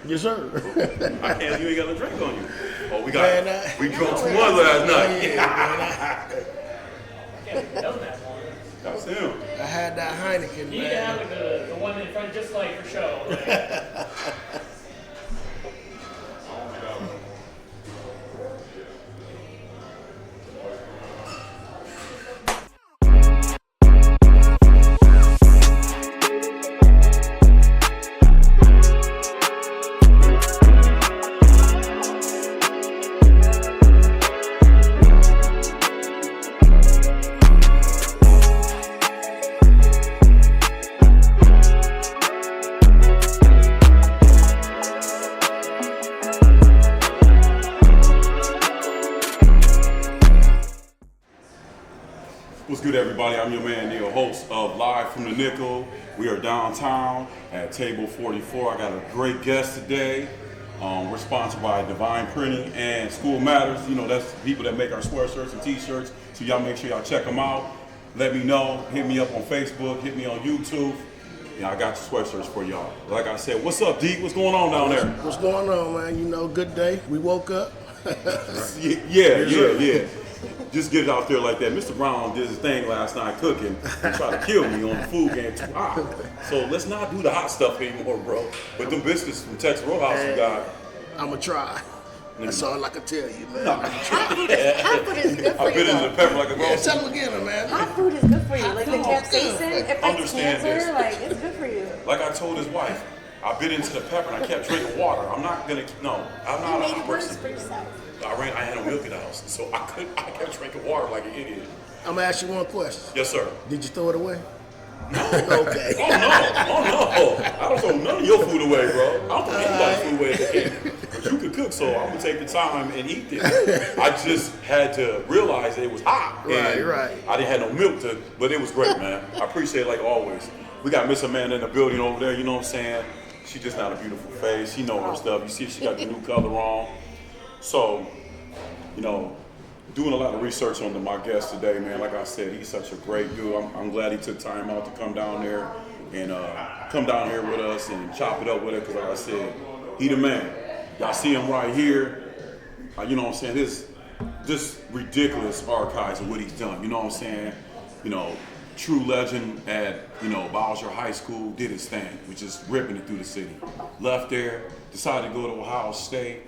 Yes, sir. I can't. You ain't got no drink on you. Oh, we drunk too Yeah, much last night. man, That was him. I had that Heineken, You need to man. have like the one in front, just like for show. Like. What's good, everybody? I'm your man Neal, host of Live from the Nickel. We are downtown at table 44. I got a great guest today. We're sponsored by Divine Printing and School Matters. You know, that's the people that make our sweatshirts and t-shirts. So y'all make sure y'all check them out. Let me know. Hit me up on Facebook. Hit me on YouTube. Yeah, I got your sweatshirts for y'all. Like I said, what's up, D? What's going on down there? What's going on, man? You know, good day. We woke up. Yeah. Just get it out there like that. Mr. Brown did his thing last night cooking and tried to kill me on the food game too hot. So let's not do the hot stuff anymore, bro. But them biscuits from Texas Roadhouse you got. I'ma try. That's all I can tell you, man. No. Hot food is good for I bit you. into the pepper like a Yeah, roast. tell them again, man. Hot food is good for you. Like the food is good. capsaicin, it fights Understand cancer. this. Like it's good for you. Like I told his wife, I bit into the pepper and I kept drinking water. I'm not You a made hot it worse person. for yourself. I had no milk in the house, so I kept drinking water like an idiot. I'm gonna ask you one question. Yes, sir. Did you throw it away? No. Okay. Oh no! I don't throw none of your food away, bro. I don't throw anybody's food away if they can. But you can cook, so I'm gonna take the time and eat it. I just had to realize that it was hot. and Right. I didn't have no milk but it was great, man. I appreciate it like always. We got Miss Amanda in the building over there. You know what I'm saying? She just not a beautiful face. She know her stuff. You see, she got the new color on. So, you know, doing a lot of research on my guest today, man. Like I said, he's such a great dude. I'm glad he took time out to come down there and come down here with us and chop it up with it. Because like I said, he the man. Y'all see him right here. You know what I'm saying? This just ridiculous archives of what he's done. You know what I'm saying? You know, true legend at, Bowser High School, did his thing, which is ripping it through the city. Left there, decided to go to Ohio State.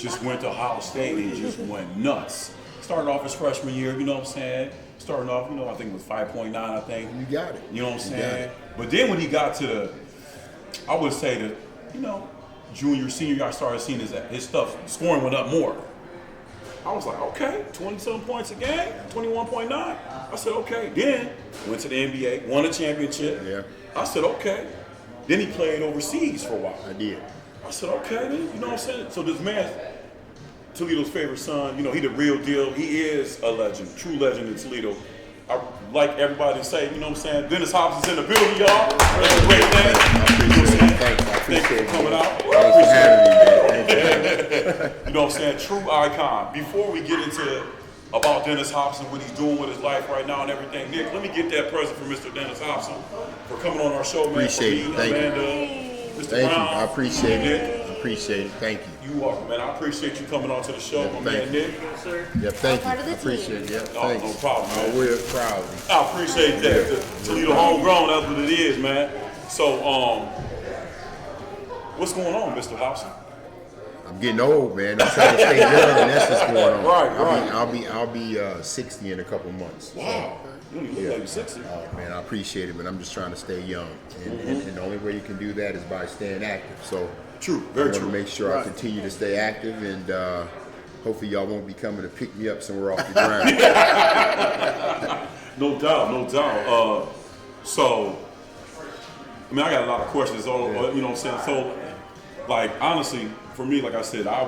Just went to Ohio State and just went nuts. Started off his freshman year, you know what I'm saying? Starting off, I think it was 5.9, I think. You got it. You know what I'm saying? But then when he got to I would say junior, senior year, I started seeing his stuff, scoring went up more. I was like, okay, 20-some points a game, 21.9. I said, okay. Then went to the NBA, won a championship. Yeah. I said, okay. Then he played overseas for a while. I did. I said, okay, then, you know what I'm saying? So this man, Toledo's favorite son, he the real deal. He is a legend, true legend in Toledo. I like everybody to say, you know what I'm saying? Dennis Hopson's in the building, y'all. That's a great thing. I Thank you for coming out. Thanks for having me, man. You know what I'm saying? True icon. Before we get into about Dennis Hopson, what he's doing with his life right now and everything, Nick, let me get that present for Mr. Dennis Hopson for coming on our show, man. Appreciate it. Thank you. Amanda, Mr. Thank you. Brown. I appreciate Nick. it. I appreciate it. Thank you. You are, man. I appreciate you coming on to the show, my man thank you. Nick. Yeah, thank you. Part of the I appreciate it. Yeah, Oh, thanks. no problem, man. We're proud. I appreciate that. The Toledo homegrown, that's what it is, man. So, what's going on, Mr. Hopson? I'm getting old, man. I'm trying to stay young, and that's what's going on. Right. I'll be 60 in a couple months. Wow. You don't even look like you're 60. Oh man, I appreciate it, but I'm just trying to stay young, and the only way you can do that is by staying active. So True, very I want true. to make sure I continue to stay active, and hopefully y'all won't be coming to pick me up somewhere off the ground. No doubt. So, I got a lot of questions. You know what I'm saying? So, like, honestly, for me, like I said, I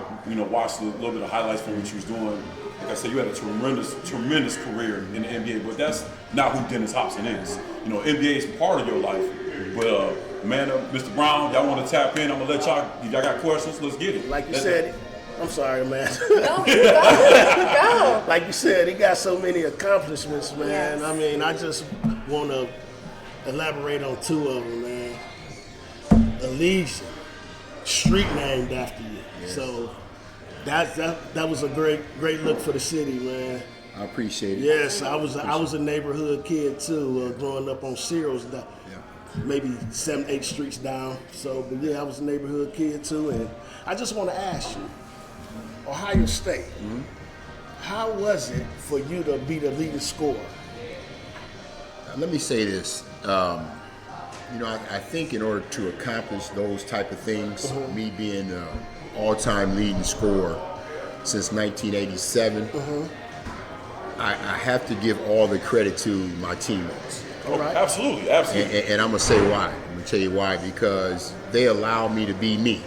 watched a little bit of highlights from what you was doing. Like I said, you had a tremendous career in the NBA, but that's not who Dennis Hopson is. NBA is part of your life. But Amanda, Mr. Brown, y'all want to tap in? I'm gonna let y'all. If y'all got questions, let's get it. Like you said, I'm sorry, man. No, you go. Like you said, he got so many accomplishments, man. Yes. I mean, I just want to elaborate on two of them, man. Allegiance, street named after you. So that was a great look for the city, man. I appreciate it. Yes, I was a neighborhood kid too, growing up on Cyril's, maybe 7, 8 streets down. So, but yeah, I was a neighborhood kid too, and I just want to ask you, Ohio State, how was it for you to be the leading scorer? Let me say this. I think in order to accomplish those type of things, me being an all-time leading scorer since 1987, I have to give all the credit to my teammates. Oh, absolutely. And I'm going to say why. I'm going to tell you why. Because they allow me to be me.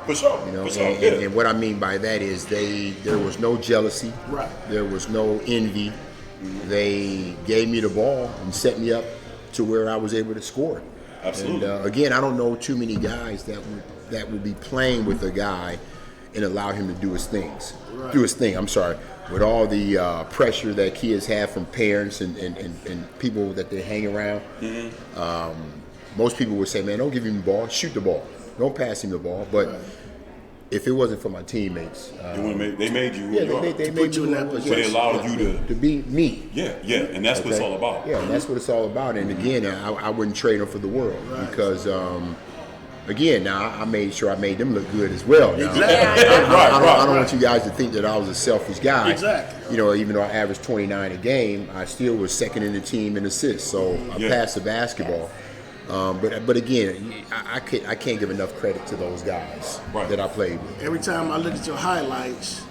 For sure. And what I mean by that is there was no jealousy. Right. There was no envy. They gave me the ball and set me up to where I was able to score. Absolutely. And again, I don't know too many guys that would be playing with a guy and allow him to do his things. Right. Do his thing, I'm sorry. With all the pressure that kids have from parents and people that they hang around, most people would say, man, don't give him the ball, shoot the ball. Don't pass him the ball. But if it wasn't for my teammates, they made you who yeah, you are. they put made you me in that who I was. position. They allowed you to be me. Yeah, and that's what it's all about. Yeah, and that's what it's all about. And again, I wouldn't trade them for the world because, again, now I made sure I made them look good as well. Now. Exactly. I don't want you guys to think that I was a selfish guy. Exactly. Even though I averaged 29 a game, I still was second in the team in assists. So I passed the basketball. But again, I can't give enough credit to those guys that I played with. Every time I look at your highlights,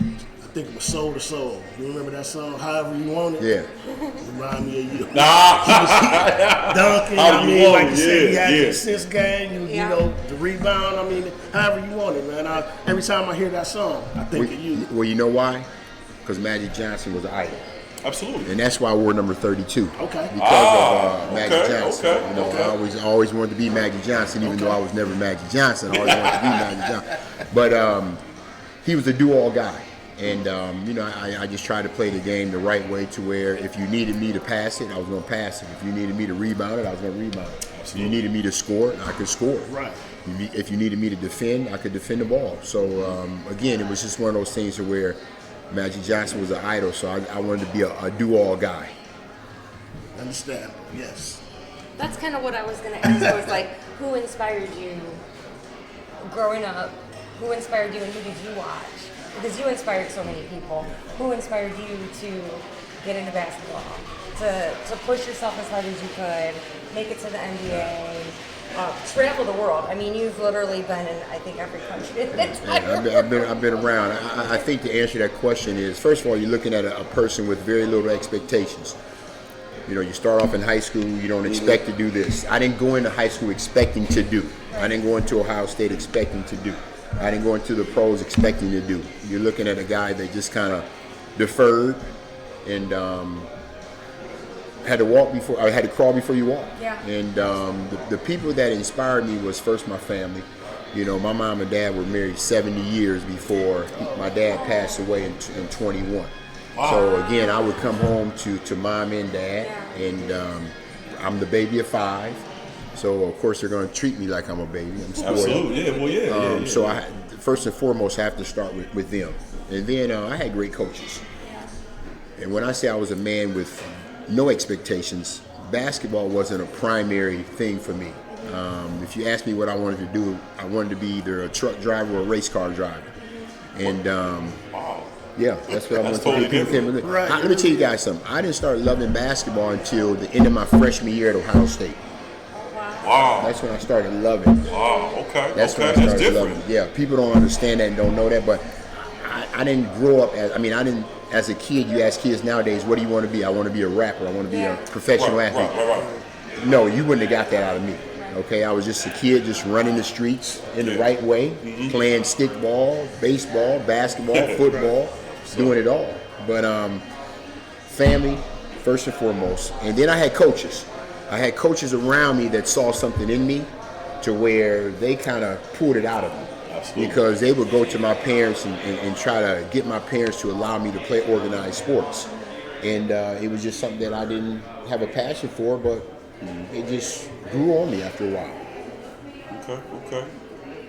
I think it was Soul to Soul. You remember that song, However You Want It? Yeah. Remind me of you. Nah. Dunking, How you want like it, you said, he had yeah. the assist game, you know, the rebound. However you want it, man. Every time I hear that song, I think of you. Well, you know why? Because Magic Johnson was an idol. Absolutely. And that's why I wore number 32. Okay. Because of Magic Johnson. Okay. I always wanted to be Magic Johnson, even though I was never Magic Johnson. I always wanted to be Magic Johnson. But he was a do-all guy. And, I just tried to play the game the right way to where if you needed me to pass it, I was going to pass it. If you needed me to rebound it, I was going to rebound it. If you needed me to score it, I could score it. Right. If you needed me to defend, I could defend the ball. So, again, it was just one of those things where Magic Johnson was an idol, so I wanted to be a do-all guy. Understandable, yes. That's kind of what I was going to ask. I was like, who inspired you growing up? Who inspired you and who did you watch? Because you inspired so many people. Who inspired you to get into basketball? To push yourself as hard as you could, make it to the NBA, travel the world. You've literally been in, I think, every country. I've been around. I think to answer that question is, first of all, you're looking at a person with very little expectations. You start off in high school, you don't expect to do this. I didn't go into high school expecting to do. I didn't go into Ohio State expecting to do. I didn't go into the pros expecting to do. You're looking at a guy that just kind of deferred and had to crawl before you walk. Yeah. And the people that inspired me was first my family. My mom and dad were married 70 years before my dad passed away in 21. Wow. So again, I would come home to mom and dad, and I'm the baby of 5. So of course they're going to treat me like I'm a baby. I'm spoiled. Absolutely, yeah. So I first and foremost have to start with them, and then I had great coaches. And when I say I was a man with no expectations, basketball wasn't a primary thing for me. If you asked me what I wanted to do, I wanted to be either a truck driver or a race car driver. And yeah, that's what I wanted totally to do. different. Right. Let me tell you guys something. I didn't start loving basketball until the end of my freshman year at Ohio State. Wow. That's when I started loving it. Wow, okay. That's when I That's started different. loving it. Yeah, people don't understand that and don't know that, but I didn't grow up as a kid. You ask kids nowadays, what do you want to be? I want to be a rapper. I want to be a professional athlete. Right. No, you wouldn't have got that out of me. Okay, I was just a kid just running the streets in the right way, playing stickball, baseball, basketball, football, doing it all. But family, first and foremost. And then I had coaches. I had coaches around me that saw something in me to where they kind of pulled it out of me. Absolutely. Because they would go to my parents and try to get my parents to allow me to play organized sports. And it was just something that I didn't have a passion for, but it just grew on me after a while. Okay.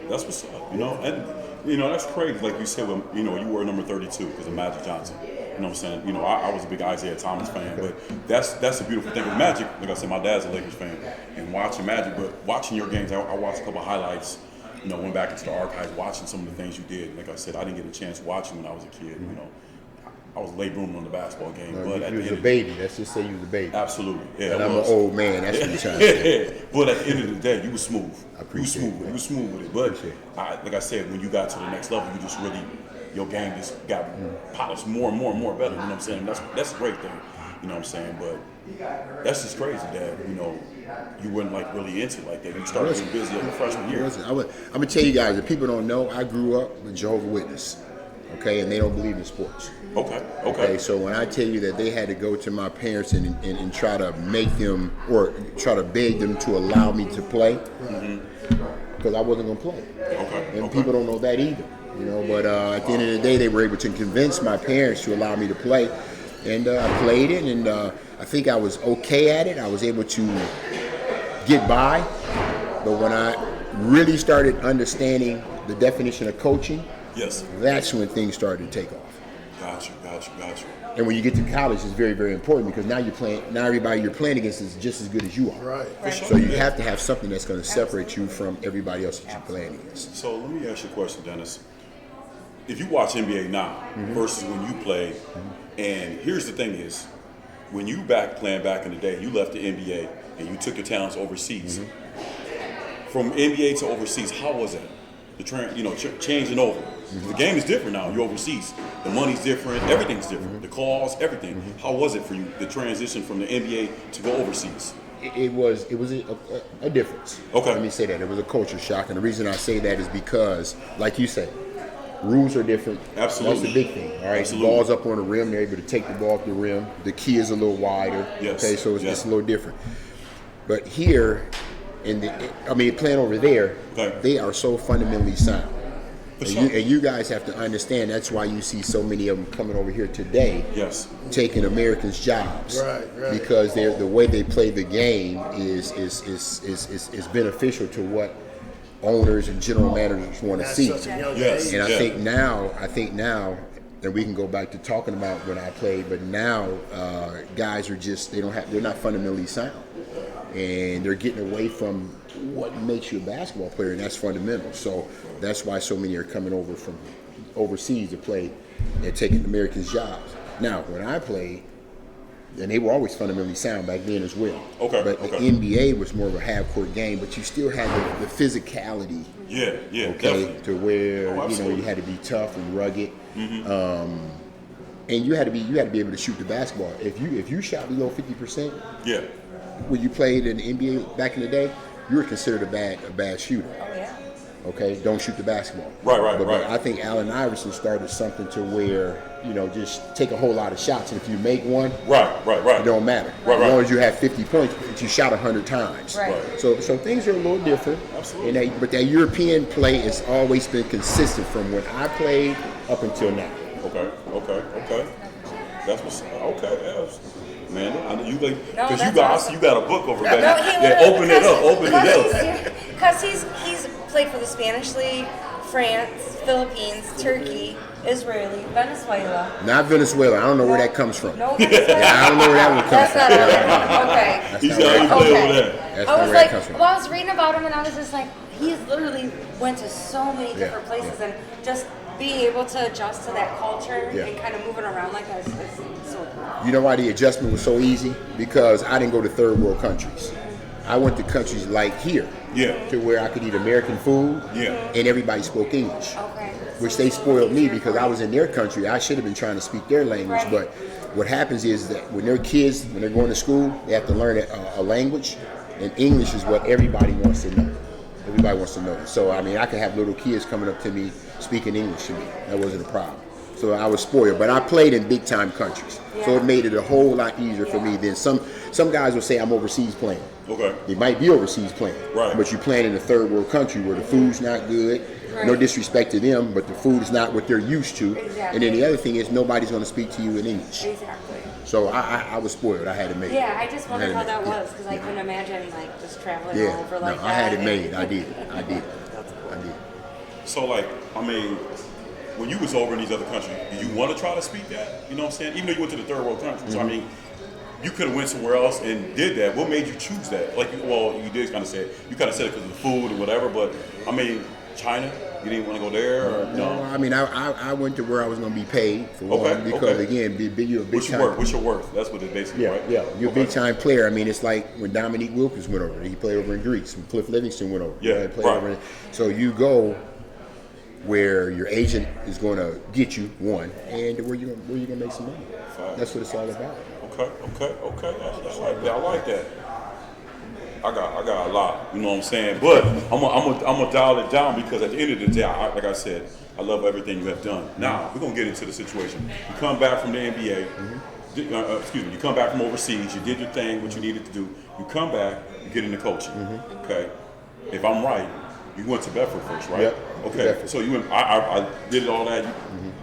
That's what's up, you know, and that's crazy. Like you said, when you were number 32 because of Magic Johnson. You know what I'm saying? I was a big Isaiah Thomas fan, but that's a beautiful thing. With Magic, like I said, my dad's a Lakers fan, and watching Magic, but watching your games, I watched a couple highlights. Went back into the archives, watching some of the things you did. Like I said, I didn't get a chance watching when I was a kid. I was late bloomer on the basketball game, but at you the was end a baby. Let's just say you was a baby. Absolutely, yeah. And I'm an old man. That's what you're trying to say. But at the end of the day, you were smooth. I appreciate it. You were smooth with it. But like I said, when you got to the next level, you just really, your game just got polished more and more and more better. You know what I'm saying? That's a great thing. You know what I'm saying? But that's just crazy that you weren't like really into it like that. You started getting busy in the freshman year. I'm gonna tell you guys, if people don't know, I grew up with Jehovah's Witness. Okay, and they don't believe in sports. Okay. So when I tell you that they had to go to my parents and try to make them or try to beg them to allow me to play, because I wasn't gonna play. And people don't know that either. But at the end of the day, they were able to convince my parents to allow me to play, and I played it, and I think I was okay at it. I was able to get by, but when I really started understanding the definition of coaching, that's when things started to take off. Gotcha. And when you get to college, it's very, very important because now everybody you're playing against is just as good as you are. Right. So you have to have something that's going to separate you from everybody else that you're playing against. So let me ask you a question, Dennis. If you watch NBA now versus when you played, and here's the thing is, when you playing back in the day, you left the NBA and you took your talents overseas. From NBA to overseas, how was that? Changing over. The game is different now. You're overseas. The money's different. Everything's different. The calls, everything. How was it for you? The transition from the NBA to go overseas. It was a difference. Okay. Let me say that. It was a culture shock, and the reason I say that is because, like you said, rules are different. Absolutely. That's the big thing. All right. Absolutely. The ball's up on the rim. They're able to take the ball off the rim. The key is a little wider. Yes. Okay. So it's a little different. But here, playing over there, they are so fundamentally sound. And you guys have to understand that's why you see so many of them coming over here today, taking Americans' jobs, right. Because the way they play the game is beneficial to what owners and general managers want to see. And I think now, and we can go back to talking about when I played, but now guys are they're not fundamentally sound, and they're getting away from what makes you a basketball player, and that's fundamental. So that's why so many are coming over from overseas to play and taking Americans' jobs. Now, when I played, and they were always fundamentally sound back then as well. But the NBA was more of a half-court game, but you still had the physicality. Definitely. To where you had to be tough and rugged, and you had to be able to shoot the basketball. If you shot below 50%, when you played in the NBA back in the day, you were considered a bad shooter. Oh yeah. Okay, don't shoot the basketball. Right. But I think Allen Iverson started something to where just take a whole lot of shots, and if you make one, it don't matter. As long as you have 50 points, but you shot 100 times. Right. So things are a little different. Absolutely. But that European play has always been consistent from when I played up until now. Okay. That's what's okay. Yes. Man, I know you like because awesome. you got a book over there. Open it up. Because he's played for the Spanish League, France, Philippines, Turkey, Israeli, Venezuela. Not Venezuela. I don't know where that comes from. No, Venezuela. Yeah, I don't know where that one comes That's not okay. from. He's got to play over there. That's I not was where like, that comes from. well, I was reading about him, and I was just like, he's literally went to so many different places, and just being able to adjust to that culture and kind of moving around like that is so cool. You know why the adjustment was so easy? Because I didn't go to third world countries. I went to countries like here, to where I could eat American food, and everybody spoke English, which they spoiled me because I was in their country. I should have been trying to speak their language, but what happens is that when they're kids, when they're going to school, they have to learn a language, and English is what everybody wants to know. Everybody wants to know it. So, I could have little kids coming up to me speaking English to me. That wasn't a problem. So I was spoiled. But I played in big-time countries. So it made it a whole lot easier for me than some guys will say I'm overseas playing. Okay. They might be overseas playing. Right. But you're playing in a third world country where the food's not good. No disrespect to them, but the food is not what they're used to. And then the other thing is nobody's going to speak to you in English. Exactly. So I was spoiled. I had it made. Yeah, I just wondered how that was because I couldn't imagine just traveling all over like that. I had it made. I did. So like, I mean, when you was over in these other countries, did you want to try to speak that? You know what I'm saying? Even though you went to the third world country, so I mean, you could have went somewhere else and did that. What made you choose that? Like, well, you did kind of say it. You kind of said it because of the food and whatever, but I mean, China, you didn't want to go there, or no? I mean, I went to where I was going to be paid for one, because again, you're a big What's your time. worth? What's your worth? That's what it basically, Yeah, right? yeah. You're a big time player. I mean, it's like when Dominique Wilkins went over. He played over in Greece. When Cliff Livingston went over. Yeah, He played right. over. So you go where your agent is going to get you one, and where you gonna make some money. That's what it's all about. Okay. I like that. I got a lot, you know what I'm saying? But I'm gonna dial it down, because at the end of the day, like I said, I love everything you have done. Now we're gonna get into the situation. You come back from the NBA. You come back from overseas. You did your thing, what you needed to do. You come back, you get into coaching. Okay. If I'm right, you went to Bedford first, right? Yep. Okay. Bedford. So you went. I did all that.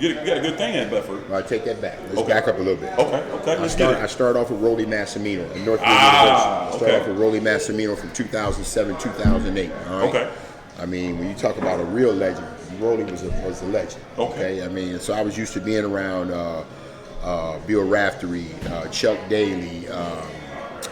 You got a good thing at Bedford. I take that back. Let's back up a little bit. Okay. Let's get I it. started off with Rollie Massimino at Northfield University. I started off with Rollie Massimino from 2007, 2008. All right? Okay. I mean, when you talk about a real legend, Rollie was a legend. Okay. I mean, so I was used to being around Bill Raftery, Chuck Daly.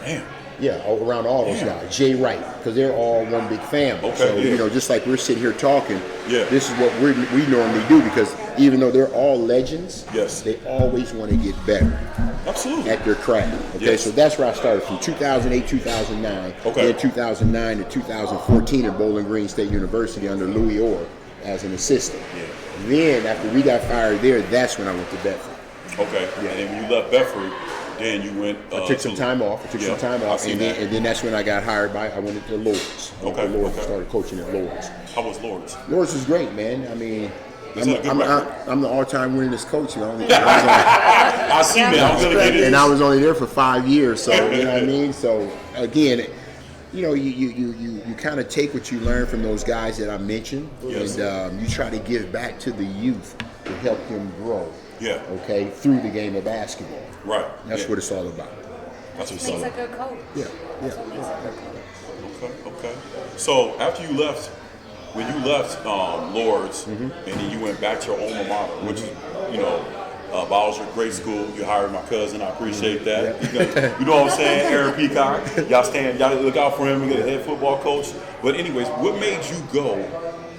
Damn. Yeah, around all those guys. Jay Wright, because they're all one big family. Okay, So, yeah. you know, just like we're sitting here talking, Yeah. this is what we normally do, because even though they're all legends, Yes. they always want to get better Absolutely. at their craft. Okay, Yes. so that's where I started from 2008, 2009, Okay. then 2009 to 2014 at Bowling Green State University under Louis Orr as an assistant. Yeah. Then after we got fired there, that's when I went to Bedford. Okay. Yeah. And then when you left Bedford, then you went. I took some time off. I see And that. then that's when I got hired by. I went into Lords. Okay, Lords. okay. Started coaching at Lords. How was Lawrence? Lords is great, man. I mean, Is that a good record? I'm the all-time winningest coach. You know, I see that. I'm gonna get it. and I was only there for 5 years. So you know what I mean. So again, you know, you kind of take what you learn from those guys that I mentioned, Yes. and you try to give back to the youth to help them grow. Yeah. Okay, through the game of basketball. Right. That's yeah. what it's all about. That's what's Makes a up. good coach. Yeah. That's what makes a good coach. Okay. So after you left, when you left Lords, and then you went back to your alma mater, which is, you know, Bowser, great school. You hired my cousin. I appreciate that. You know what I'm saying? Aaron Peacock. Y'all look out for him. You get a head football coach. But anyways, what made you go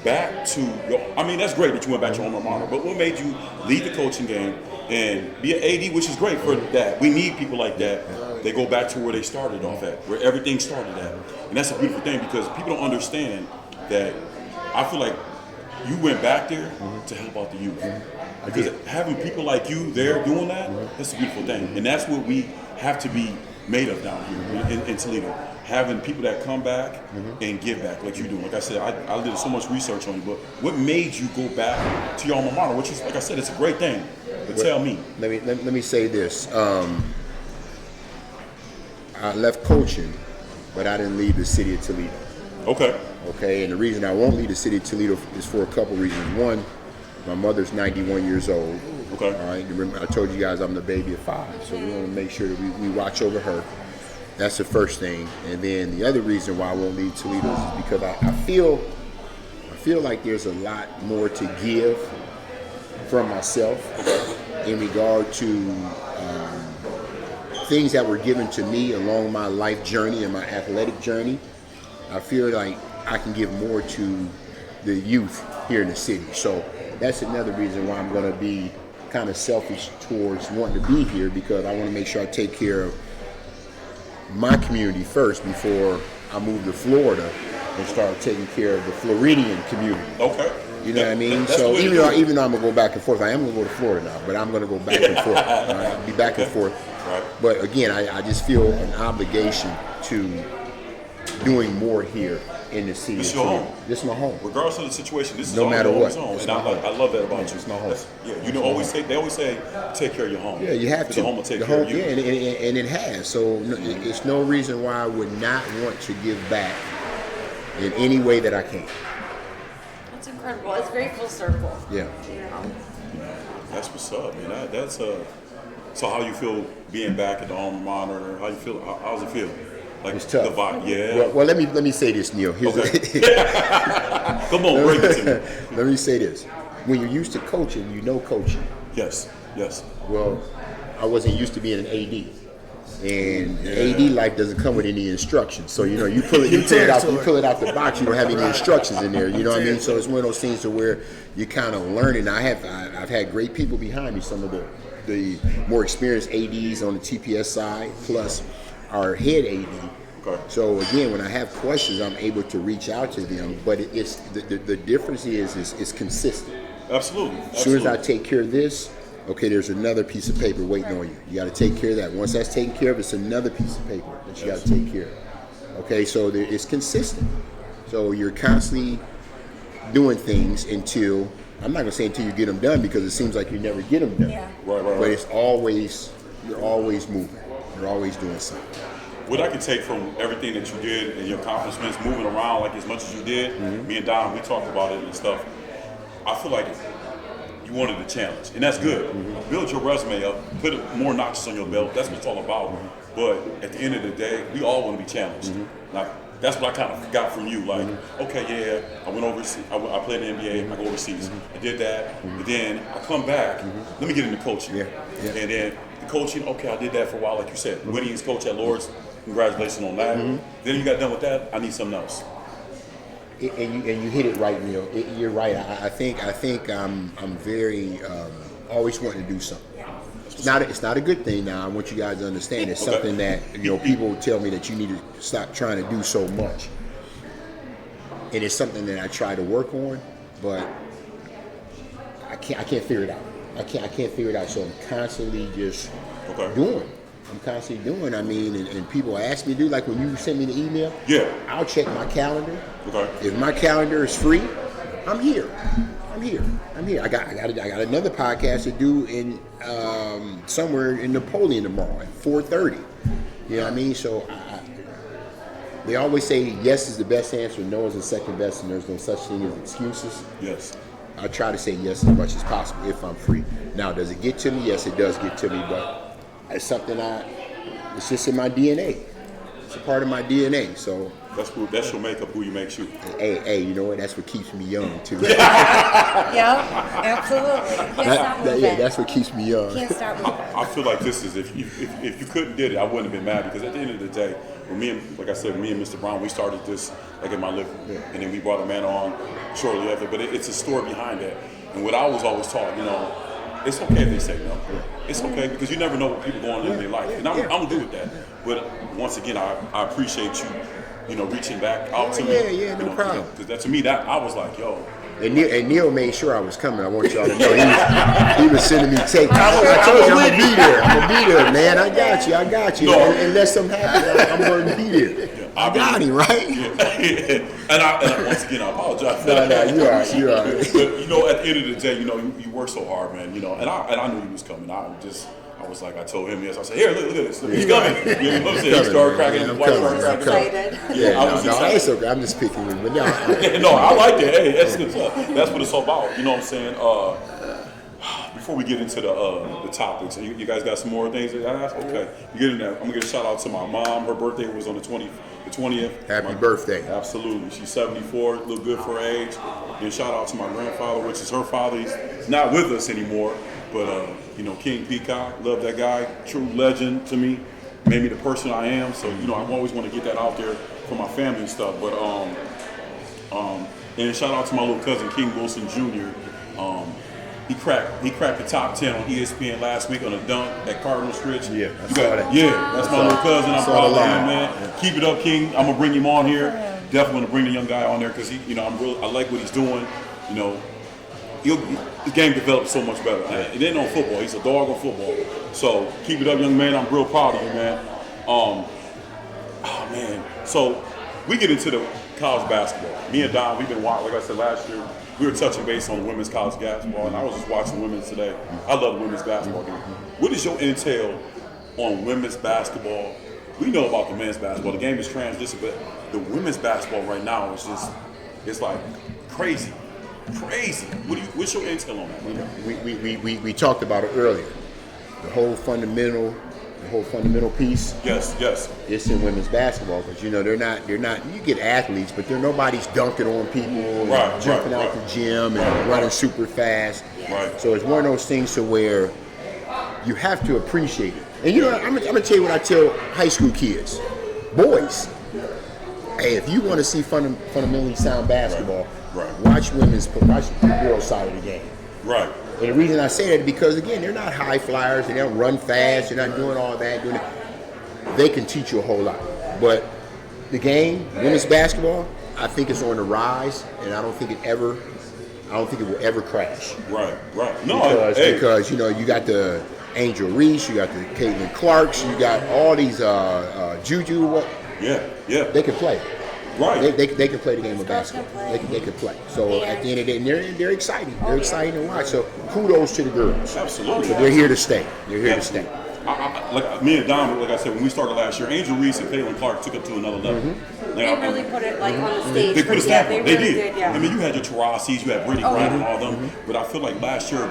back to your? I mean, that's great that you went back to your alma mater. But what made you leave the coaching game and be an AD, which is great for that. We need people like that. They go back to where they started off at, where everything started at. And that's a beautiful thing, because people don't understand that. I feel like you went back there to help out the youth. Because having people like you there doing that, that's a beautiful thing. And that's what we have to be made of down here in Toledo. Having people that come back and give back like you do. Like I said, I did so much research on you, but what made you go back to your alma mater, which is, like I said, it's a great thing. But tell me. Let me say this. I left coaching, but I didn't leave the city of Toledo. Okay. Okay, and the reason I won't leave the city of Toledo is for a couple reasons. One, my mother's 91 years old. Okay. All right. Remember, I told you guys I'm the baby of 5, so we want to make sure that we watch over her. That's the first thing. And then the other reason why I won't leave Toledo is because I feel like there's a lot more to give from myself in regard to things that were given to me along my life journey and my athletic journey. I feel like I can give more to the youth here in the city. So that's another reason why I'm going to be kind of selfish towards wanting to be here, because I want to make sure I take care of my community first before I move to Florida and start taking care of the Floridian community. Okay. You know what I mean? That's So the way to even do though it. I'm going to go back and forth, I am going to go to Florida now, but I'm going to go back and forth. All right? I'll be back and forth. Right. But again, I just feel an obligation to doing more here in the city. This of your Toledo. home. This is my home. Regardless of the situation, this is No all matter your what. home. It's And my I home. love that about Yeah, you. it's my home. Yeah, you know, they always say, take care of your home. Yeah, you have to. The home will take The care home, of you. yeah, and it has. So it's no reason why I would not want to give back in any way that I can. That's incredible. It's very full circle. Yeah. You know? That's what's up, man. That's So how you feel being back at the alma mater? How you feel? How's it feel? Like It's tough. the vibe, yeah. Well, let me say this, Neal. Here's Come on, break it to me. let me say this. When you're used to coaching, you know coaching. Yes. Well, I wasn't used to being an AD. And AD life doesn't come with any instructions. So you pull it out the box. You don't have any instructions in there. You know what I mean? So it's one of those things to where you kind of learning. I've had great people behind me. Some of the more experienced ADs on the TPS side, plus our head AD. Okay. So again, when I have questions, I'm able to reach out to them. But it's the difference is consistent. Absolutely. As soon as I take care of this, okay, there's another piece of paper waiting on you. You got to take care of that. Once that's taken care of, it's another piece of paper that you got to take care of. Okay, so it's consistent. So you're constantly doing things until, I'm not going to say until you get them done, because it seems like you never get them done. Yeah. Right. But it's always, you're always moving. You're always doing something. What I can take from everything that you did and your accomplishments, moving around like as much as you did, me and Don, we talked about it and stuff. I feel like you wanted a challenge, and that's good. Build your resume up, put more notches on your belt. That's what it's all about. But at the end of the day, we all want to be challenged. Like, that's what I kind of got from you. Like, okay, yeah, I went overseas. I played in the NBA. I go overseas. I did that, but then I come back. Let me get into coaching. Yeah. And then the coaching. Okay, I did that for a while, like you said. Winning as coach at Lord's. Congratulations on that. Then you got done with that. I need something else. And you hit it right, Neal. You're right. I think I'm very always wanting to do something. It's not a good thing. Now I want you guys to understand. It's something that people tell me that you need to stop trying to do so much, and it's something that I try to work on, but I can't figure it out. I can't figure it out. So I'm constantly just doing. I'm constantly doing. I mean, and people ask me to do, like when you send me the email. Yeah. I'll check my calendar. Okay. If my calendar is free, I'm here. I got another podcast to do in somewhere in Napoleon tomorrow at 4:30. You know what I mean? So they always say yes is the best answer, no is the second best, and there's no such thing as excuses. Yes. I try to say yes as much as possible if I'm free. Now, does it get to me? Yes, it does get to me, but it's something it's just in my DNA. It's a part of my DNA. So that's your makeup. Who you makes you. Hey, you know what? That's what keeps me young too. Yeah, absolutely. Can't stop moving. Yeah, that's what keeps me young. Can't stop moving. I feel like this is if you couldn't did it, I wouldn't have been mad, because at the end of the day, when me and Mr. Brown, we started this like in my living room, and then we brought a man on shortly after. But it's a story behind that, and what I was always taught, it's okay if they say no. It's okay, because you never know what people going on in their life, and I'm good with that. But once again, I appreciate you, reaching back out to me. Yeah, no problem. Because to me, that I was like, yo. And Neal made sure I was coming. I want y'all to know he was sending me tapes. I told you I'm gonna be there. I'm gonna be there, man. I got you. No. Unless something happens, I'm gonna be there. I got him, right? Yeah. and once again, I apologize. No, you are. But at the end of the day, you work so hard, man. And I knew he was coming. I was like, I told him yes. I said, here, look at this. He's coming. You know what I'm saying? He started cracking. His wife started cracking. Excited. Yeah, no, it's okay. I'm just picking him. But no, I like that. Hey, that's good stuff. That's what it's all about. You know what I'm saying? Before we get into the topics, you guys got some more things to ask? Okay. You get in there. I'm gonna give a shout out to my mom. Her birthday was on the 20th. Happy birthday. Absolutely. She's 74, look good for her age. And shout out to my grandfather, which is her father. He's not with us anymore, but King Peacock, love that guy, true legend to me, made me the person I am. So I always want to get that out there for my family and stuff. But and shout out to my little cousin King Wilson Jr. He cracked the top 10 on ESPN last week on a dunk at Cardinal Stretch. Yeah, I saw that. Yeah, that's my little cousin. I'm proud of him, man. Yeah. Keep it up, King. I'm gonna bring him on here. Definitely gonna bring the young guy on there because I like what he's doing. His game developed so much better. It ain't on football. He's a dog on football. So keep it up, young man. I'm real proud of you, man. So we get into the college basketball. Me and Don, we've been watching. Like I said last year, we were touching base on women's college basketball, and I was just watching women's today. I love the women's basketball game. What is your intel on women's basketball? We know about the men's basketball. The game is transition, but the women's basketball right now is it's like crazy. What's your intel on that? We talked about it earlier. The whole fundamental the whole fundamental piece. Yes, yes. It's in women's basketball because they're not. You get athletes, but they're nobody's dunking on people, and Right, jumping right, out right. the gym and running super fast. Right. So it's one of those things to where you have to appreciate it. And I'm gonna tell you what I tell high school kids, boys. Hey, if you want to see fundamentally sound basketball, Right. watch the girls' side of the game. Right. And the reason I say that is because, again, they're not high flyers. They don't run fast. They're not doing all that. They can teach you a whole lot. But the game, women's basketball, I think it's on the rise, and I don't think it will ever crash. Right. Right. No, Because you got the Angel Reese, you got the Caitlin Clarks, you got all these Juju. What? Yeah. Yeah. They can play. Right. They can play the game of Girls can basketball. play. They can play. So at the end of the day, and they're exciting. They're yeah. exciting to watch. So kudos to the girls. Absolutely. But they're here to stay. They're here to Absolutely. stay. Like me and Dom, like I said, when we started last year, Angel Reese and Caitlin Clark took it to another level. Mm-hmm. They really put it like on the stage. They put a for- stamp yeah, on it. they They really did. did. Yeah. I mean, you had your Tarasis, you had Brittany Grant and all them, but I feel like last year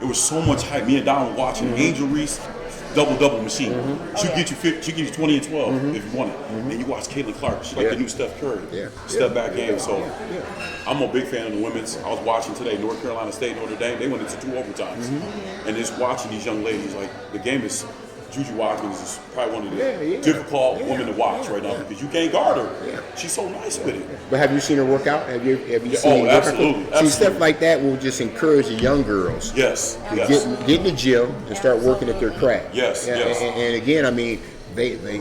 it was so much hype. Me and Don were watching Angel Reese, double machine. She'll get you 20 and 12 if you want it. And you watch Caitlin Clark, she's like Yeah. the new Steph Curry, Yeah. step back game. So I'm a big fan of the women's. I was watching today, North Carolina State, Notre Dame. They went into 2 overtimes, and just watching these young ladies, like the game is. Juju Watkins is probably one of the difficult women to watch right now because you can't guard her. Yeah. She's so nice with it. But have you seen her work out? Have you seen her work out? absolutely, See, absolutely. stuff like that will just encourage the young girls Yes, to yes. get in the gym and start working at their craft. Yes, Yeah, yes. And again, I mean,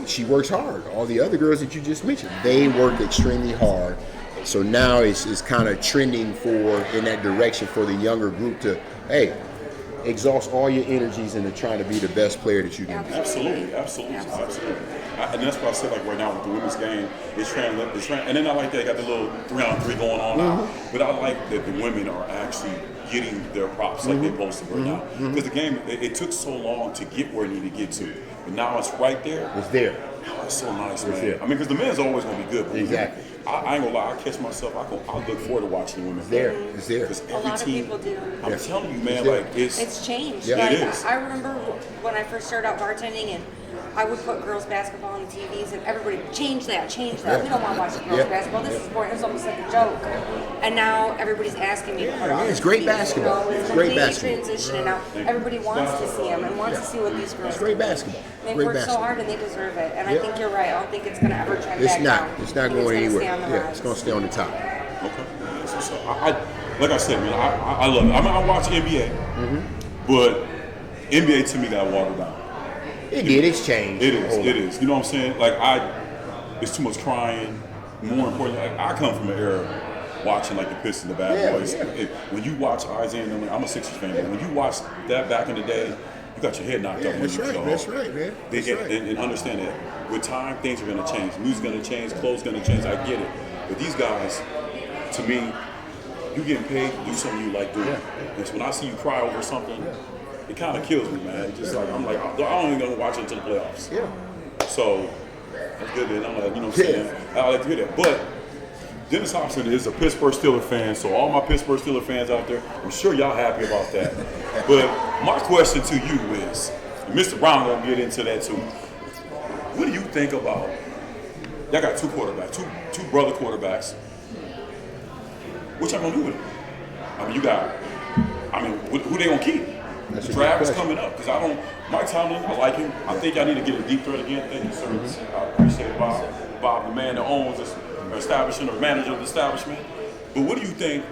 she works hard. All the other girls that you just mentioned, they work extremely hard. So now it's kind of trending in that direction for the younger group to, hey, exhaust all your energies into trying to be the best player that you can be. Absolutely. And that's why I said, like right now with the women's game, it's and then I like that, got the little 3-on-3 going on now. But I like that the women are actually getting their props like they're supposed to right now. Because the game, it took so long to get where it needed to get to. But now it's right there. It's there. Oh, it's so nice, man. there. I mean, because the men's always going to be good. But Exactly. I ain't going to lie, I catch myself, I look forward to watching the women. It's there. It's there. Because A every lot of team, people do. I'm telling you, man, It's there. like It's changed. Yeah. Like, It is. I remember when I first started out bartending and I would put girls basketball on the TVs and everybody, change that. Yeah. We don't want to watch girls Yeah. basketball. This is boring. It was almost like a joke. And now everybody's asking me to put it on. it's the great TVs, basketball. It's It's great completely basketball. transitioning now. Everybody wants to see them and wants to see what these girls It's great do. basketball. They've Great worked so basketball. hard and they deserve it. And I Yeah. think you're right. I don't think it's going to ever trend It's back not. down. It's not I think going it's gonna anywhere. stay on the Yeah, rise. it's going to stay on the top. Okay. So like I said, man, I love it. I mean, I watch NBA, but NBA to me got watered down. It did. It's changed. It a is. whole It lot. is. You know what I'm saying? Like it's too much crying. More importantly, like, I come from an era watching like the Pistons, the Bad Yeah, Boys. yeah. When you watch Isaiah and them, I'm a Sixers fan, but when you watch that back in the day, you got your head knocked Yeah, off. when that's you right. go That's home. right, man. They That's get, right. and understand that with time, things are going to change. Music's going to change. Clothes going to change. I get it. But these guys, to me, you getting paid to do something you like doing. And so when I see you cry over something, it kind of kills me, man. Just like I'm like, I don't even gonna watch it until the playoffs. Yeah. So that's good. Then I'm like, you know what I'm saying? I like to hear that. But Dennis Hopson is a Pittsburgh Steelers fan, so all my Pittsburgh Steelers fans out there, I'm sure y'all happy about that. But my question to you is, and Mr. Brown gonna get into that too. What do you think about? Y'all got 2 quarterbacks, two brother quarterbacks. What y'all gonna do with them? I mean, who they gonna keep? That's The a good draft is question. coming up because Mike Tomlin, I like him. I think y'all need to get a deep threat again. Thank you, sir. I appreciate it, Bob. Bob, the man that owns this establishment or manager of the establishment. But what do you think?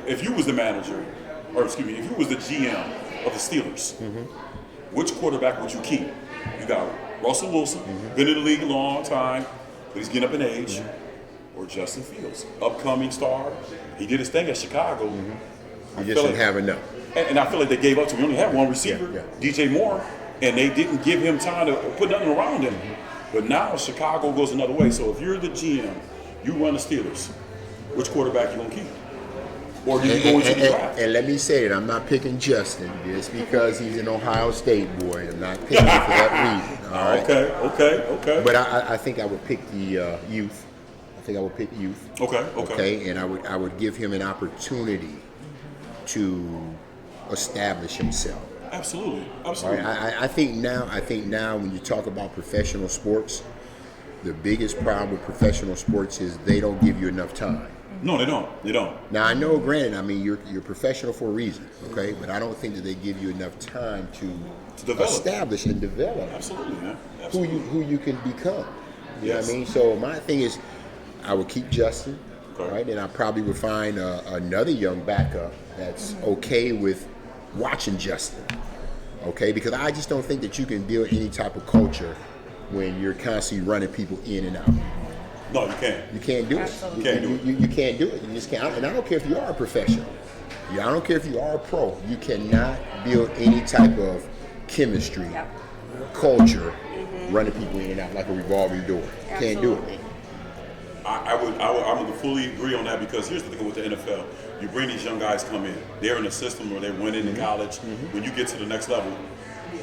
If you was the manager, or excuse me, if you was the GM of the Steelers, which quarterback would you keep? You got Russell Wilson, been in the league a long time, but he's getting up in age, or Justin Fields, upcoming star. He did his thing at Chicago. I You feel just like- didn't have enough. and I feel like they gave up to him. We only had one receiver, Yeah. DJ Moore, and they didn't give him time to put nothing around him. But now Chicago goes another way. So if you're the GM, you run the Steelers, which quarterback you gonna keep? Or do you go into the draft? And let me say it, I'm not picking Justin just because he's an Ohio State boy. I'm not picking him for that reason. All right. Okay. But I think I would pick the youth. I think I would pick youth. Okay. And I would give him an opportunity to establish himself. Absolutely, All absolutely. right, I think now when you talk about professional sports, the biggest problem with professional sports is they don't give you enough time. No, they don't. They don't. Now I know, granted, I mean you're professional for a reason, okay, but I don't think that they give you enough time to develop. establish and develop Absolutely, man. Absolutely. who you can become. You know Yes. what I mean? So my thing is, I would keep Justin, Okay. right, and I probably would find another young backup that's okay with watching Justin, okay, because I just don't think that you can build any type of culture when you're constantly running people in and out. No, you can't. You can't do Absolutely. it. Can't do it. You can't do it. You just can't. And I don't care if you are a professional. Yeah, I don't care if you are a pro. You cannot build any type of chemistry, Yep. culture, running people in and out like a revolving door. Can't do it. Absolutely. I would fully agree on that because here's the thing with the NFL. You bring these young guys come in. They're in a system where they're winning in college. When you get to the next level,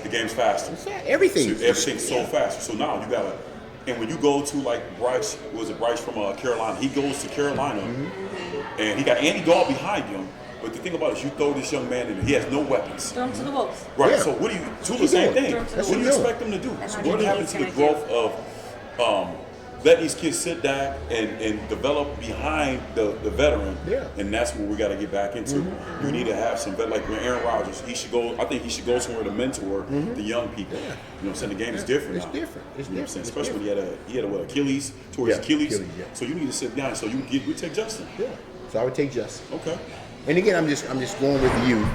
the game's faster. Everything. Everything's so fast. So now you gotta, and when you go to like Bryce, was it Bryce from Carolina? He goes to Carolina, and he got Andy Dahl behind him. But the thing about it is, you throw this young man in, he has no weapons. Throw him to the wolves. Right. Yeah. So what do you do? The He's same doing. thing. That's What what do you he's expect them to do? That's So what what he happens to needs the to growth of letting these kids sit back and develop behind the veteran? Yeah. And that's what we got to get back into. You need to have some like Aaron Rodgers. He should go. I think he should go somewhere to mentor the young people. You know what I'm saying? The game is different. It's now. different. It's You know what I'm saying? different. Especially when he had a what, Achilles towards Yeah, Achilles. Achilles, yeah. So you need to sit down. So we take Justin. Yeah. So I would take Justin. Okay. And again, I'm just going with you.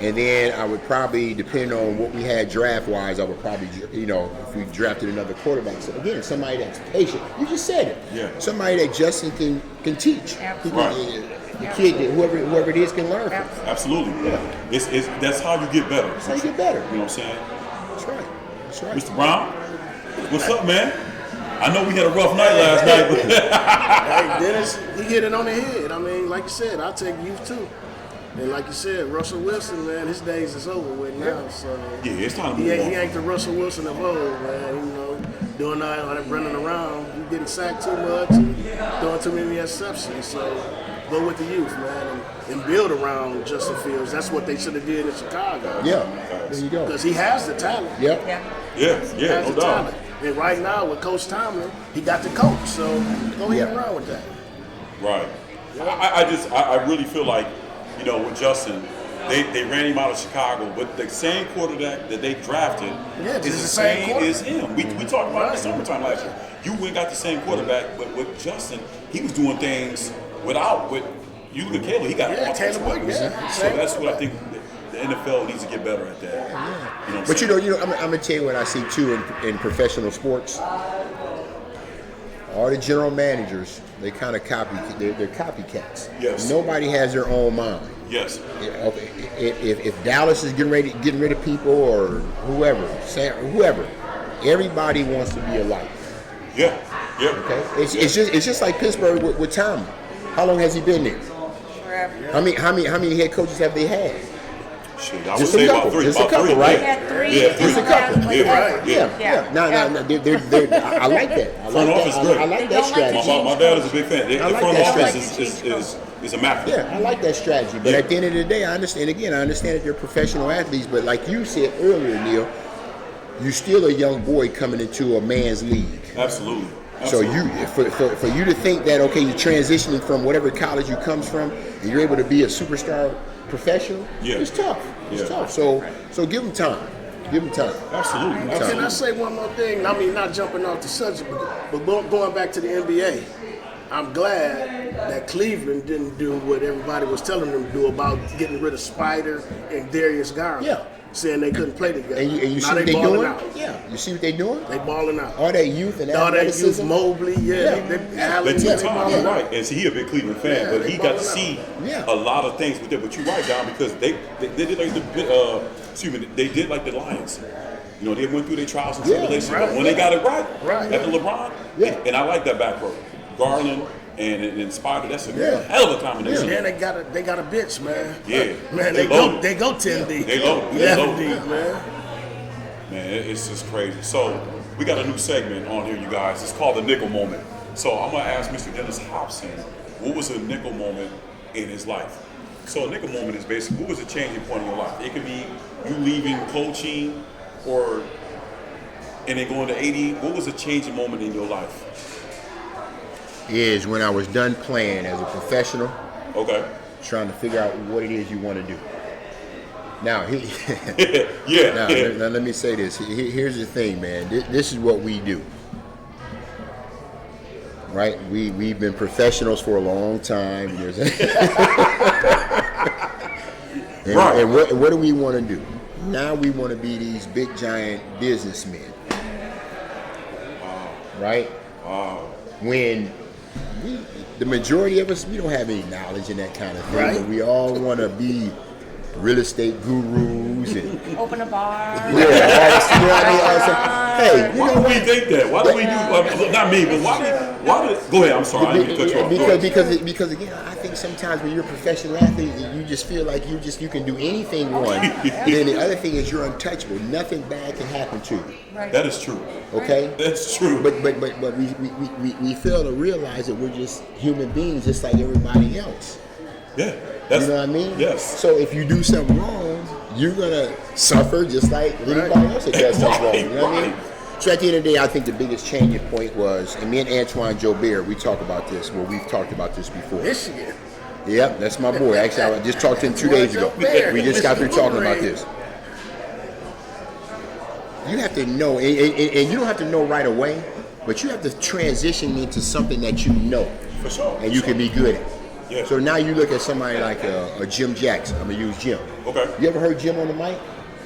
And then I would probably, depending on what we had draft-wise, I would probably, if we drafted another quarterback. So again, somebody that's patient. You just said it. Yeah. Somebody that Justin can teach. Absolutely. The kid, whoever it is, can learn from. Absolutely. It's that's how you get better. That's how you get better. You know what I'm saying? That's right. That's right. Mr. Brown, what's up, man? I know we had a rough night last night, but Hey, Dennis, he hit it on the head. I mean, like you said, I'll take youth too. And like you said, Russell Wilson, man, his days is over with now. So yeah, it's time to he move on. ain't the Russell Wilson of old, man. Doing all that running around, he getting sacked too much, and throwing too many interceptions. So go with the youth, man, and build around Justin Fields. That's what they should have did in Chicago. Yeah. There you go. Because he has the talent. Yep. Yeah. Yeah, He has no the doubt. talent. And right now with Coach Tomlin, he got the coach. So go ahead and run with that. Right. I really feel like, with Justin, they ran him out of Chicago, but the same quarterback that they drafted Yeah, is it's the the same same as him. We talked about it in the summertime last year. You went and got the same quarterback, but with Justin, he was doing things without what you look at Caleb, he got Yeah, all Caleb those weapons. yeah. So that's what I think the NFL needs to get better at that. You know what I'm But saying? I'm gonna tell you what I see too in professional sports. All the general managers, they kind of they're copycats. Yes. Nobody has their own mind. Yes. Yeah, okay. If Dallas is getting rid of people or whoever, everybody wants to be alike. Yeah. Yeah. Okay, it's just like Pittsburgh with Tomlin. How long has he been there? Forever. How many head coaches have they had? Shit, I would Just say a about couple. three. Just a About couple, three, right? He had three. Yeah, three. Just a couple. Yeah, right. Yeah. No, they're I like that. Front office good. I like They that don't like to strategy. My dad is a big fan. The I like front that office strategy. is immaculate. Yeah, I like that strategy. But at the end of the day, I understand that they're professional athletes. But like you said earlier, Neal, you're still a young boy coming into a man's league. Absolutely. So Absolutely. for you to think that you're transitioning from whatever college you comes from and you're able to be a superstar professional, Yeah. it's tough. It's Yeah. tough. So give them time. Give them time. Absolutely. Can I Absolutely. say one more thing? I mean, not jumping off the subject, but going back to the NBA. I'm glad that Cleveland didn't do what everybody was telling them to do about getting rid of Spider and Darius Garland. Yeah. Saying they couldn't play together. And you see now what they they're balling doing? out. Yeah. You see what they're doing? They balling out. All that youth and All that youth, athleticism. Mobley, Yeah. they Allen, They they took time, balling you're out. right. And see, he a big Cleveland fan, Yeah, but they he got to balling see out. a lot of things with that. But you're right, Don, because they did like they did like the Lions. They went through their trials and Yeah, tribulations, right. but when they got it right, Right. after LeBron, Yeah. and I like that back row. Garland and Spider, that's a Yeah. hell of a combination. Yeah, they got a bitch, man. Yeah. Man, They they go 10 deep. They loaded. They 11 loaded. deep, man. Man, it's just crazy. So we got a new segment on here, you guys. It's called the nickel moment. So I'm gonna ask Mr. Dennis Hopson, what was a nickel moment in his life? So a nigga moment is basically, what was the changing point in your life? It could be you leaving coaching or, and then going to 80. What was the changing moment in your life? Is when I was done playing as a professional, Okay. trying to figure out what it is you want to do. Now, Yeah. now let me say this. Here's the thing, man. This is what we do. Right? We've been professionals for a long time. Right. And what do we want to do? Now we want to be these big giant businessmen. Right? When the majority of us, we don't have any knowledge in that kind of thing. Right. But we all want to be real estate gurus and Open a bar. hey, you Why know do what? we think that? Why do we do? Not me, but why do? Go ahead. I'm sorry. I didn't mean to cut you off. Go ahead. Because again, I think sometimes when you're a professional athlete, you just feel like you can do anything one. And then the other thing is you're untouchable. Nothing bad can happen to you. Right. That is true. Okay. That's true. But we fail to realize that we're just human beings, just like everybody else. Yeah. You know what I mean? Yes. So if you do something wrong, you're gonna suffer just like anybody else that does something wrong. You know what I mean? So at the end of the day, I think the biggest changing point was, and me and Antoine Jobert, we talk about this. Well, we've talked about this before. Michigan. Yep, that's my boy. Actually, I just talked to him 2 days ago. We just got through talking about this. You have to know, and you don't have to know right away, but you have to transition into something that you know, For sure. and you can be good at. Yeah. So now you look at somebody like a Jim Jackson. I'm gonna use Jim. Okay. You ever heard Jim on the mic?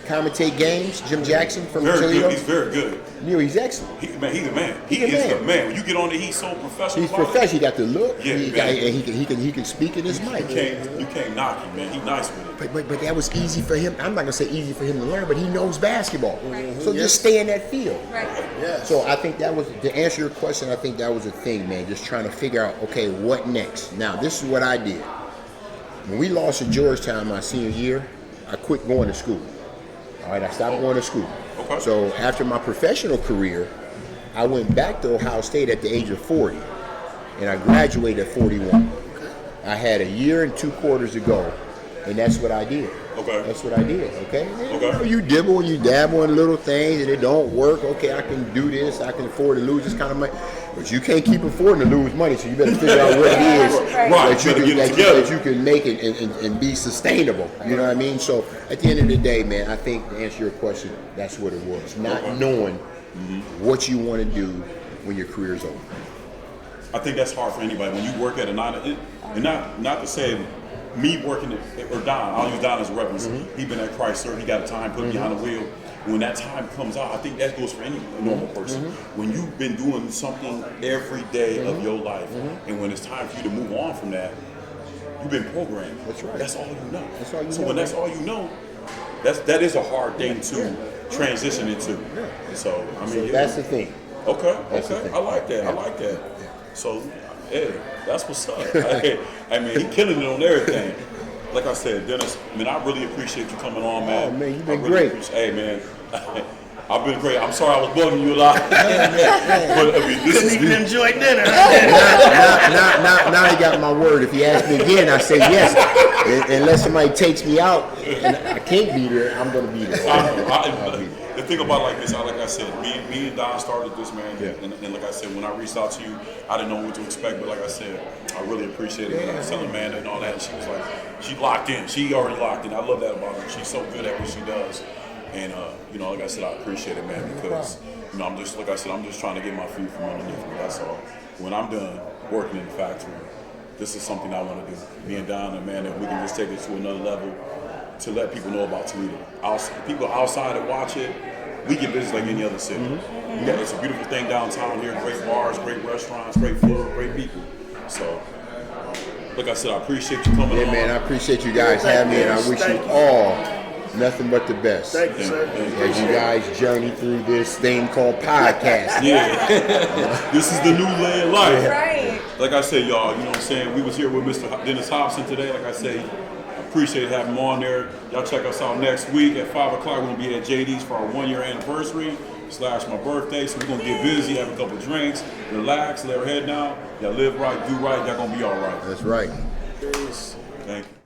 Commentate games? Jim Jackson from Very Toledo? good. He's very good. You know, he's excellent. He's a man. He He's a is man. the man. When you get on there, he's so professional. He's about it. professional. He got the look. Yeah, he can speak in his mic. You can't knock him, man. He's nice with it. But that was easy for him. I'm not gonna say easy for him to learn, but he knows basketball. So Yes. just stay in that field. Right. Yes. So I think that was, to answer your question, I think that was the thing, man. Just trying to figure out, okay, what next? Now, this is what I did. When we lost to Georgetown my senior year, I quit going to school. All right, I stopped going to school. Okay. So after my professional career, I went back to Ohio State at the age of 40, and I graduated at 41. I had a year and 2 quarters to go, and that's what I did. Okay. That's what I did, okay? Okay. You know, you dibble and you dabble in little things and it don't work. Okay, I can do this, I can afford to lose this kind of money. But you can't keep affording to lose money, so you better figure out what it is Right. that, you Better can, get it that, together. that you can make it and be sustainable. You know what I mean? So at the end of the day, man, I think to answer your question, that's what it was. Not knowing what you want to do when your career's over. I think that's hard for anybody. When you work at a 9, and not to say me working or Don, I'll use Don as a reference. He been at Chrysler, he got a time put behind the wheel. When that time comes out, I think that goes for any normal person. When you've been doing something every day of your life, and when it's time for you to move on from that, you've been programmed. That's right. That's all you know. That's all you so know, when that's all you know, that is a hard thing to transition into. And so I mean, yeah. That's the thing. Okay, That's the okay. thing. I like that. I like that. So, hey, that's what's up. I mean, he killing it on everything. Like I said, Dennis, I mean, I really appreciate you coming on, man. Oh, man, you've been I really great. Hey, man, I've been great. I'm sorry I was bugging you a lot. But, I mean, this is You can enjoy dinner. Now he got my word. If he asks me again, I say yes. Unless somebody takes me out and I can't be there, I'm going to be there. The thing about like this, like I said, me and Don started this, man. And like I said, when I reached out to you, I didn't know what to expect. But like I said, I really appreciated it. I was telling Amanda and all that. And she was like, she locked in. She already locked in. I love that about her. She's so good at what she does. And you know, like I said, I appreciate it, man, because you know, I'm just like I said, I'm just trying to get my feet from underneath me. That's all. When I'm done working in the factory, this is something I want to do. Me and Don and Amanda, we can just take it to another level to let people know about Toledo. People outside that watch it, we get business like any other city. Yeah, it's a beautiful thing downtown here. Great bars, great restaurants, great food, great people. So, like I said, I appreciate you coming on. Yeah, man, I appreciate you guys having me, and I wish you all nothing but the best Thank you, sir. as you guys journey through this thing called podcast. Yeah, this is the new way of life. Right. Like I said, y'all, you know what I'm saying? We was here with Mr. Dennis Hopson today. Like I say, I appreciate having him on there. Y'all check us out next week at 5 o'clock. We're going to be at JD's for our 1-year anniversary / my birthday. So we're going to get busy, have a couple drinks, relax, let our head down. Y'all live right, do right. Y'all going to be all right. That's right. Thank you.